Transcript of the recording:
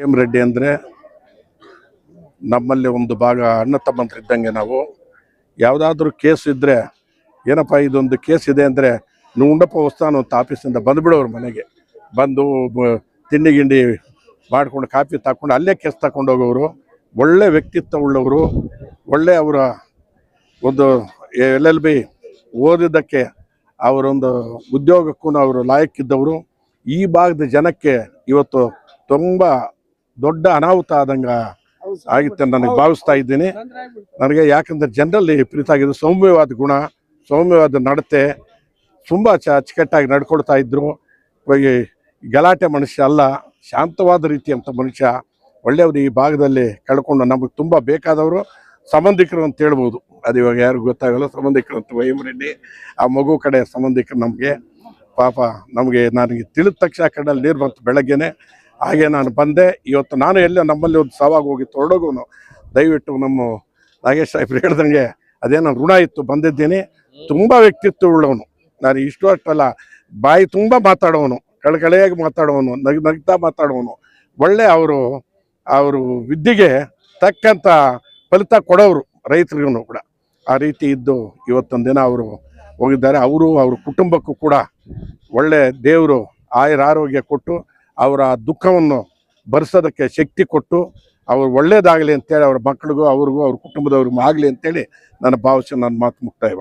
M Reddy ಅಂದರೆ ನಮ್ಮಲ್ಲಿ ಒಂದು ಭಾಗ ಅಣ್ಣ ತಮ್ಮಂದ್ರಿದ್ದಂಗೆ. ನಾವು ಯಾವುದಾದ್ರೂ ಕೇಸ್ ಇದ್ದರೆ, ಏನಪ್ಪ ಇದೊಂದು ಕೇಸ್ ಇದೆ ಅಂದರೆ ಉಂಡಪ್ಪ ಹೊಸ್ತಾನು ಅಂತ ಆಫೀಸಿಂದ ಬಂದುಬಿಡೋರು ಮನೆಗೆ ಬಂದು ತಿಂಡಿ ಗಿಂಡಿ ಮಾಡ್ಕೊಂಡು ಕಾಫಿ ತಗೊಂಡು ಅಲ್ಲೇ ಕೇಸ್ ತಗೊಂಡು ಹೋಗೋರು. ಒಳ್ಳೆ ವ್ಯಕ್ತಿತ್ವ ಉಳ್ಳವರು, ಒಳ್ಳೆ ಅವರ ಒಂದು LLB ಓದಿದ್ದಕ್ಕೆ ಅವರೊಂದು ಉದ್ಯೋಗಕ್ಕೂ ಅವರು ಲಾಯಕ್ಕಿದ್ದವರು. ಈ ಭಾಗದ ಜನಕ್ಕೆ ಇವತ್ತು ತುಂಬ ದೊಡ್ಡ ಅನಾಹುತ ಆದಂಗೆ ಆಗಿತ್ತು ನನಗೆ ಭಾವಿಸ್ತಾ ಇದ್ದೀನಿ. ನನಗೆ ಯಾಕಂದರೆ ಜನರಲ್ಲಿ ಪ್ರೀತಿ ಆಗಿದೆ. ಸೌಮ್ಯವಾದ ಗುಣ, ಸೌಮ್ಯವಾದ ನಡತೆ, ತುಂಬ ಅಚ್ಚುಕಟ್ಟಾಗಿ ನಡ್ಕೊಳ್ತಾ ಇದ್ದರು. ಗಲಾಟೆ ಮನುಷ್ಯ ಅಲ್ಲ, ಶಾಂತವಾದ ರೀತಿಯಂಥ ಮನುಷ್ಯ. ಒಳ್ಳೆಯವರು ಈ ಭಾಗದಲ್ಲಿ ಕಳ್ಕೊಂಡು ನಮಗೆ ತುಂಬ ಬೇಕಾದವರು ಸಂಬಂಧಿಕರು ಅಂತ ಹೇಳ್ಬೋದು. ಅದು ಇವಾಗ ಯಾರಿಗೂ ಗೊತ್ತಾಗಲ್ಲ, ಸಂಬಂಧಿಕರು ಅಂತ. ಎಂ ರೆಡ್ಡಿ ಆ ಮಗು ಕಡೆ ಸಂಬಂಧಿಕರು ನಮಗೆ. ಪಾಪ ನನಗೆ ತಿಳಿದ ತಕ್ಷಣ ಕಣ್ಣಲ್ಲಿ ನೀರು ಬಂತು ಬೆಳಗ್ಗೆನೆ. ಹಾಗೆ ನಾನು ಬಂದೆ. ಇವತ್ತು ನಾನು ಎಲ್ಲ ನಮ್ಮಲ್ಲಿ ಒಂದು ಸವಾಗಿ ಹೋಗಿ ತೊಡಗೋನು. ದಯವಿಟ್ಟು ನಮ್ಮ ನಾಗೇಶ್ ಸಾಹೇಬ್ರು ಹೇಳ್ದಂಗೆ ಅದೇನೋ ಋಣ ಇತ್ತು, ಬಂದಿದ್ದೀನಿ. ತುಂಬ ವ್ಯಕ್ತಿತ್ವ ಉಳ್ಳವನು. ನಾನು ಇಷ್ಟು ಅಷ್ಟಲ್ಲ, ಬಾಯಿ ತುಂಬ ಮಾತಾಡೋನು, ಕಳೆಯಾಗಿ ಮಾತಾಡೋನು, ನಗ್ತಾ ಮಾತಾಡೋನು. ಒಳ್ಳೆ ಅವರು ವಿದ್ಯೆಗೆ ತಕ್ಕಂಥ ಫಲಿತ ಕೊಡೋರು ರೈತರಿಗೂ ಕೂಡ. ಆ ರೀತಿ ಇದ್ದು ಇವತ್ತೊಂದು ದಿನ ಅವರು ಹೋಗಿದ್ದಾರೆ. ಅವ್ರ ಕುಟುಂಬಕ್ಕೂ ಕೂಡ ಒಳ್ಳೆ ದೇವರು ಆರೋಗ್ಯ ಕೊಟ್ಟು ಅವರ ದುಃಖವನ್ನು ಭರಿಸೋದಕ್ಕೆ ಶಕ್ತಿ ಕೊಟ್ಟು ಅವ್ರು ಒಳ್ಳೇದಾಗಲಿ ಅಂತೇಳಿ, ಅವ್ರ ಮಕ್ಕಳಿಗೂ ಅವ್ರಿಗೂ ಅವ್ರ ಕುಟುಂಬದವ್ರಿಗೂ ಆಗಲಿ ಅಂತೇಳಿ ನನ್ನ ಭಾವಿಸಿ ನನ್ನ ಮಾತು ಮುಕ್ತಾಯ.